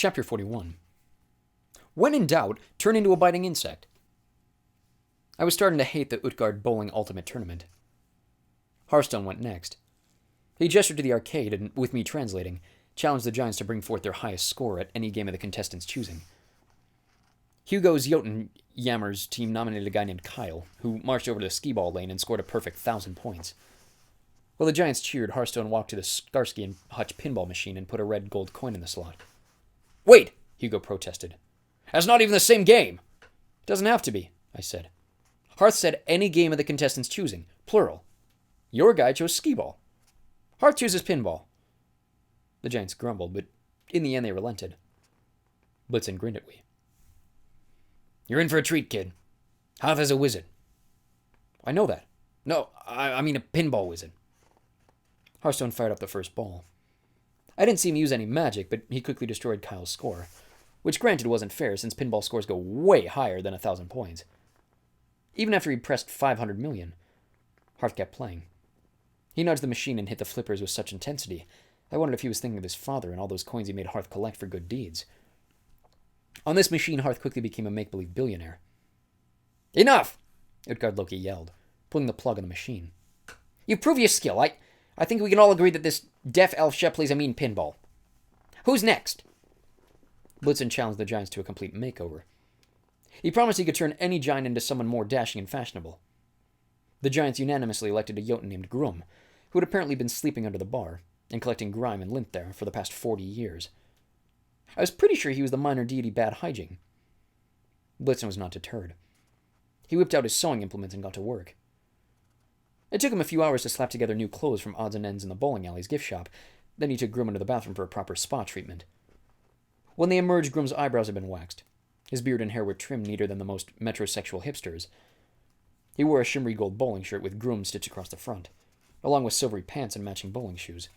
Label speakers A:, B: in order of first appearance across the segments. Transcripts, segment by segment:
A: Chapter 41. When in doubt, turn into a biting insect. I was starting to hate the Utgard Bowling Ultimate Tournament. Hearthstone went next. He gestured to the arcade and, with me translating, challenged the Giants to bring forth their highest score at any game of the contestants' choosing. Hugo's Jotunjammer's team nominated a guy named Kyle, who marched over to the skee-ball lane and scored a perfect 1,000 points. While the Giants cheered, Hearthstone walked to the Starsky and Hutch pinball machine and put a red gold coin in the slot. "Wait!" Hugo protested. "That's not even the same game!" "Doesn't have to be," I said. Hearth said any game of the contestants' choosing, plural. Your guy chose skee-ball. Hearth chooses pinball. The Giants grumbled, but in the end they relented. Blitzen grinned at me. "You're in for a treat, kid. Hearth is a wizard." "I know that." "No, I mean a pinball wizard." Hearthstone fired up the first ball. I didn't see him use any magic, but he quickly destroyed Kyle's score, which granted wasn't fair since pinball scores go way higher than 1,000 points. Even after he pressed 500 million, Hearth kept playing. He nudged the machine and hit the flippers with such intensity, I wondered if he was thinking of his father and all those coins he made Hearth collect for good deeds. On this machine, Hearth quickly became a make-believe billionaire. "Enough!" Utgard Loki yelled, pulling the plug on the machine. "You've proved your skill. I think we can all agree that this deaf elf chef plays a mean pinball. Who's next?" Blitzen challenged the Giants to a complete makeover. He promised he could turn any giant into someone more dashing and fashionable. The Giants unanimously elected a Jotun named Grum, who had apparently been sleeping under the bar and collecting grime and lint there for the past 40 years. I was pretty sure he was the minor deity Bad Hygiene. Blitzen was not deterred. He whipped out his sewing implements and got to work. It took him a few hours to slap together new clothes from odds and ends in the bowling alley's gift shop. Then he took Grum into the bathroom for a proper spa treatment. When they emerged, Grum's eyebrows had been waxed. His beard and hair were trimmed neater than the most metrosexual hipsters. He wore a shimmery gold bowling shirt with Grum stitched across the front, along with silvery pants and matching bowling shoes.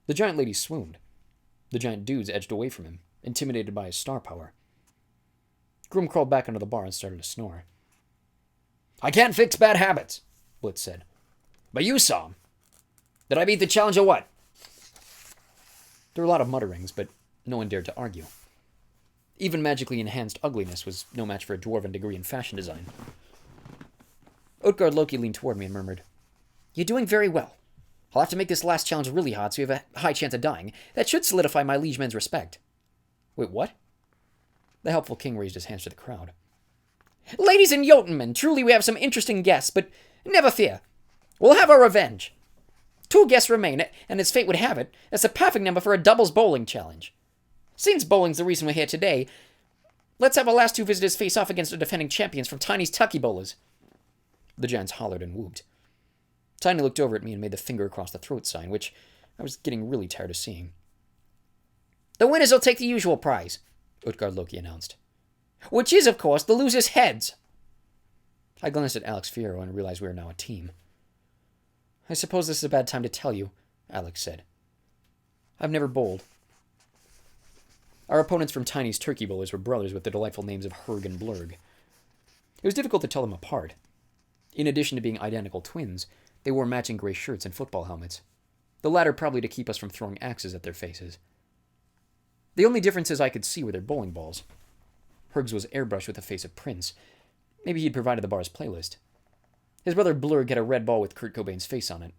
A: The giant lady swooned. The giant dudes edged away from him, intimidated by his star power. Grum crawled back under the bar and started to snore. "I can't fix bad habits," Blitz said. "But you saw him. Did I beat the challenge or what?" There were a lot of mutterings, but no one dared to argue. Even magically enhanced ugliness was no match for a dwarven degree in fashion design. Utgard Loki leaned toward me and murmured, "You're doing very well. I'll have to make this last challenge really hard so you have a high chance of dying. That should solidify my liege men's respect." "Wait, what?" The helpful king raised his hands to the crowd. "Ladies and Jotunmen, truly we have some interesting guests, but never fear. We'll have our revenge. 2 guests remain, and as fate would have it, that's a perfect number for a doubles bowling challenge. Since bowling's the reason we're here today, let's have our last 2 visitors face off against the defending champions from Tiny's Tucky Bowlers." The giants hollered and whooped. Tiny looked over at me and made the finger across the throat sign, which I was getting really tired of seeing. "The winners will take the usual prize," Utgard Loki announced. "Which is, of course, the losers' heads." I glanced at Alex Fierro and realized we were now a team. "I suppose this is a bad time to tell you," Alex said. "I've never bowled." Our opponents from Tiny's Turkey Bowlers were brothers with the delightful names of Herg and Blurg. It was difficult to tell them apart. In addition to being identical twins, they wore matching gray shirts and football helmets, the latter probably to keep us from throwing axes at their faces. The only differences I could see were their bowling balls. Herg's was airbrushed with the face of Prince. Maybe he'd provided the bar's playlist. His brother Blurg had a red ball with Kurt Cobain's face on it.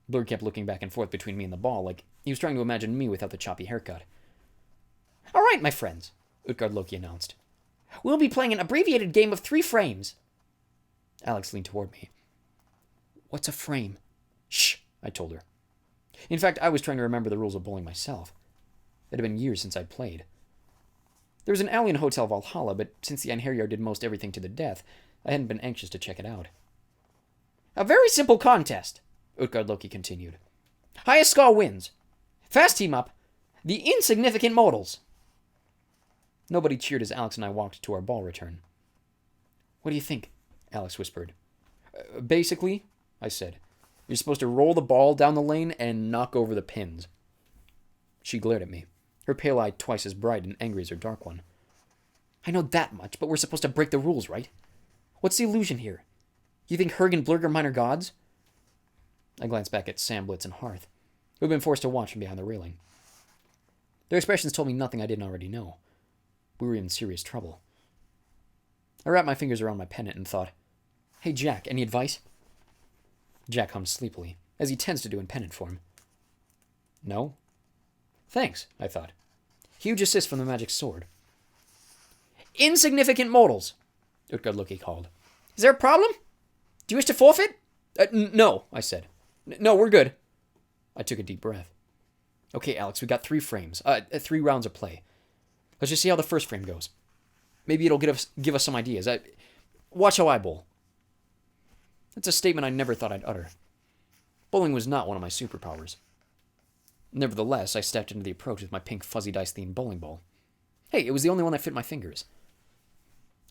A: Blurg kept looking back and forth between me and the ball, like he was trying to imagine me without the choppy haircut. "All right, my friends," Utgard Loki announced. "We'll be playing an abbreviated game of 3 frames. Alex leaned toward me. "What's a frame?" "Shh," I told her. In fact, I was trying to remember the rules of bowling myself. It had been years since I'd played. There was an alley in Hotel Valhalla, but since the Einherjar did most everything to the death, I hadn't been anxious to check it out. "A very simple contest," Utgard Loki continued. "Highest score wins. Fast team up, the insignificant mortals." Nobody cheered as Alex and I walked to our ball return. "What do you think?" Alex whispered. "Basically," I said, "you're supposed to roll the ball down the lane and knock over the pins." She glared at me, her pale eye twice as bright and angry as her dark one. "I know that much, but we're supposed to break the rules, right? What's the illusion here? You think Herg and Blurg are minor gods?" I glanced back at Sam, Blitz, and Hearth, who had been forced to watch from behind the railing. Their expressions told me nothing I didn't already know. We were in serious trouble. I wrapped my fingers around my pennant and thought, "Hey, Jack, any advice?" Jack hummed sleepily, as he tends to do in pennant form. "No?" "Thanks," I thought. Huge assist from the magic sword. "Insignificant mortals," Utgard Loki called. "Is there a problem? Do you wish to forfeit?" No, I said. "No, we're good." I took a deep breath. "Okay, Alex, we got 3 frames. 3 rounds of play. Let's just see how the first frame goes. Maybe it'll give us some ideas. Watch how I bowl." That's a statement I never thought I'd utter. Bowling was not one of my superpowers. Nevertheless, I stepped into the approach with my pink fuzzy dice-themed bowling ball. Hey, it was the only one that fit my fingers.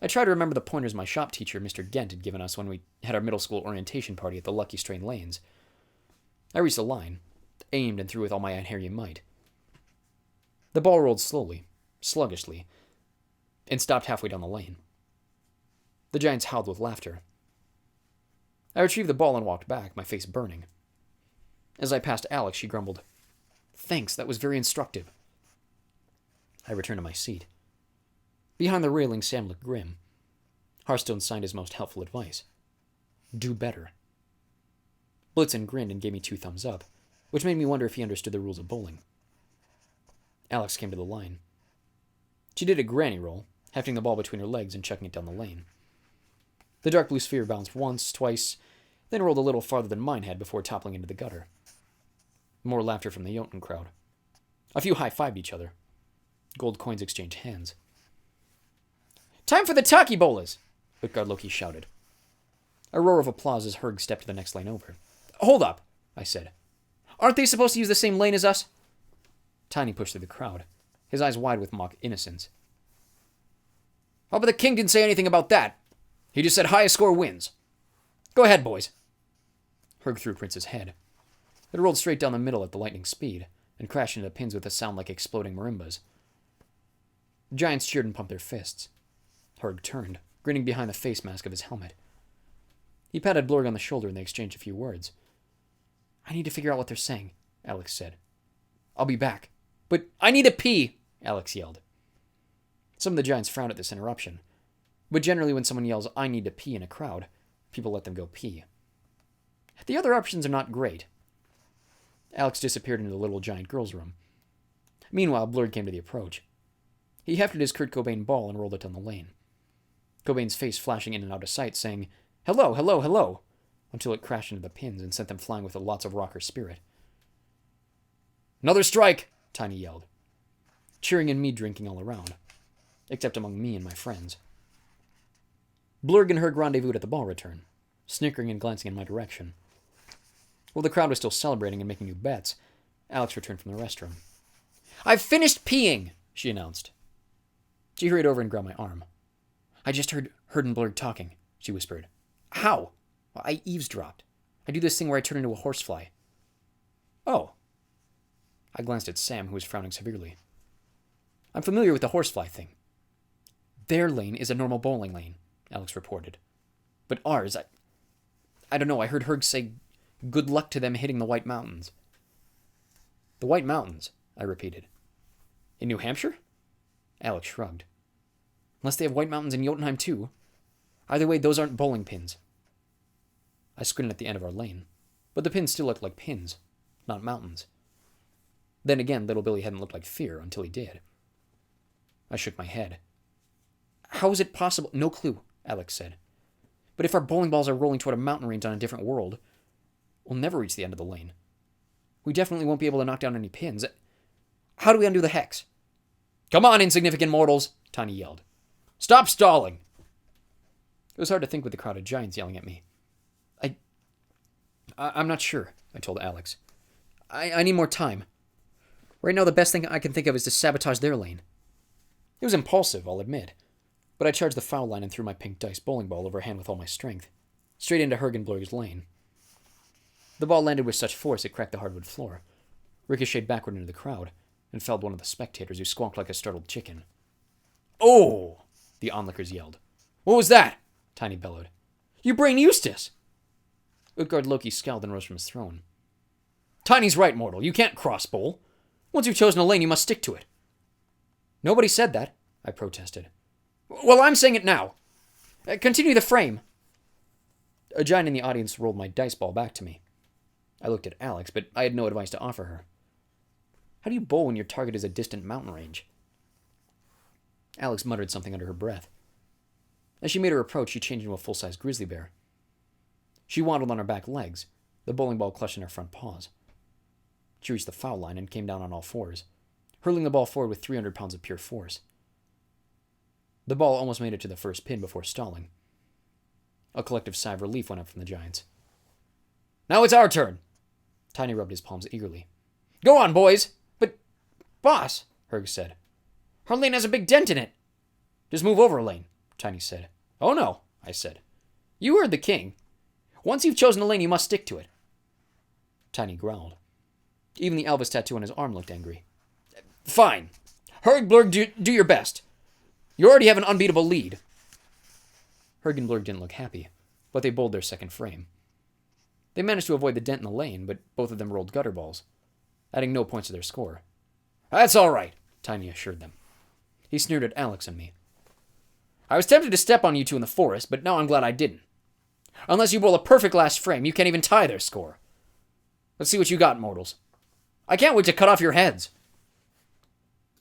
A: I tried to remember the pointers my shop teacher, Mr. Gent, had given us when we had our middle school orientation party at the Lucky Strain Lanes. I reached the line, aimed and threw with all my unhairy might. The ball rolled slowly, sluggishly, and stopped halfway down the lane. The giants howled with laughter. I retrieved the ball and walked back, my face burning. As I passed Alex, she grumbled, "Thanks, that was very instructive." I returned to my seat. Behind the railing, Sam looked grim. Hearthstone signed his most helpful advice. Do better. Blitzen grinned and gave me 2 thumbs up, which made me wonder if he understood the rules of bowling. Alex came to the line. She did a granny roll, hefting the ball between her legs and chucking it down the lane. The dark blue sphere bounced once, twice, then rolled a little farther than mine had before toppling into the gutter. More laughter from the Jotun crowd. A few high-fived each other. Gold coins exchanged hands. "Time for the Taki Bolas!" Utgard Loki shouted. A roar of applause as Herg stepped to the next lane over. "Hold up," I said. "Aren't they supposed to use the same lane as us?" Tiny pushed through the crowd, his eyes wide with mock innocence. "Oh, but the king didn't say anything about that. He just said highest score wins. Go ahead, boys." Herg threw Prince's head. It rolled straight down the middle at the lightning speed and crashed into the pins with a sound like exploding marimbas. The giants cheered and pumped their fists. Herg turned, grinning behind the face mask of his helmet. He patted Blorg on the shoulder and they exchanged a few words. "I need to figure out what they're saying," Alex said. "I'll be back." "But I need to pee," Alex yelled. Some of the giants frowned at this interruption, but generally when someone yells, "I need to pee" in a crowd, people let them go pee. The other options are not great. Alex disappeared into the little giant girl's room. Meanwhile, Blurred came to the approach. He hefted his Kurt Cobain ball and rolled it down the lane. Cobain's face flashing in and out of sight, saying, "Hello, hello, hello," until it crashed into the pins and sent them flying with a lots of rocker spirit. "Another strike!" Tiny yelled. Cheering and mead drinking all around, except among me and my friends. Blurg and Herg rendezvoused at the ball return, snickering and glancing in my direction. While the crowd was still celebrating and making new bets, Alex returned from the restroom. "I've finished peeing," she announced. She hurried over and grabbed my arm. "I just heard and Blurg talking," she whispered. "How?" "I eavesdropped. I do this thing where I turn into a horsefly." "Oh." I glanced at Sam, who was frowning severely. "I'm familiar with the horsefly thing." "Their lane is a normal bowling lane," Alex reported. "But ours, I don't know, I heard Herg say good luck to them hitting the White Mountains." "The White Mountains," I repeated. "In New Hampshire?" Alex shrugged. "Unless they have White Mountains in Jotunheim too. Either way, those aren't bowling pins." I squinted at the end of our lane, but the pins still looked like pins, not mountains. Then again, Little Billy hadn't looked like fear until he did. I shook my head. "How is it possible?" "No clue," Alex said. "But if our bowling balls are rolling toward a mountain range on a different world, we'll never reach the end of the lane. We definitely won't be able to knock down any pins. How do we undo the hex?" "Come on, insignificant mortals," Tiny yelled. "Stop stalling." It was hard to think with the crowd of giants yelling at me. I'm not sure, I told Alex. I need more time. Right now, the best thing I can think of is to sabotage their lane. It was impulsive, I'll admit, but I charged the foul line and threw my pink dice bowling ball overhand with all my strength, straight into Hergenblurg's lane. The ball landed with such force it cracked the hardwood floor, ricocheted backward into the crowd, and felled one of the spectators, who squawked like a startled chicken. "Oh!" the onlookers yelled. "What was that?" Tiny bellowed. "You brain Eustace!" Utgard Loki scowled and rose from his throne. "Tiny's right, mortal. You can't cross-bowl. Once you've chosen a lane, you must stick to it. Nobody said that, I protested. Well, I'm saying it now. Continue the frame. A giant in the audience rolled my dice ball back to me. I looked at Alex, but I had no advice to offer her. How do you bowl when your target is a distant mountain range? Alex muttered something under her breath. As she made her approach, she changed into a full-size grizzly bear. She waddled on her back legs, the bowling ball clutched in her front paws. She reached the foul line and came down on all fours, hurling the ball forward with 300 pounds of pure force. The ball almost made it to the first pin before stalling. A collective sigh of relief went up from the giants. Now it's our turn. Tiny rubbed his palms eagerly. Go on, boys. But, boss, Herg said. Our lane has a big dent in it. Just move over a lane, Tiny said. Oh no, I said. You heard the king. Once you've chosen a lane, you must stick to it. Tiny growled. Even the Elvis tattoo on his arm looked angry. Fine. Herg, Blurg, do your best. You already have an unbeatable lead. Herg and Blurg didn't look happy, but they bowled their second frame. They managed to avoid the dent in the lane, but both of them rolled gutter balls, adding no points to their score. That's all right, Tiny assured them. He sneered at Alex and me. I was tempted to step on you two in the forest, but now I'm glad I didn't. Unless you bowl a perfect last frame, you can't even tie their score. Let's see what you got, mortals. I can't wait to cut off your heads.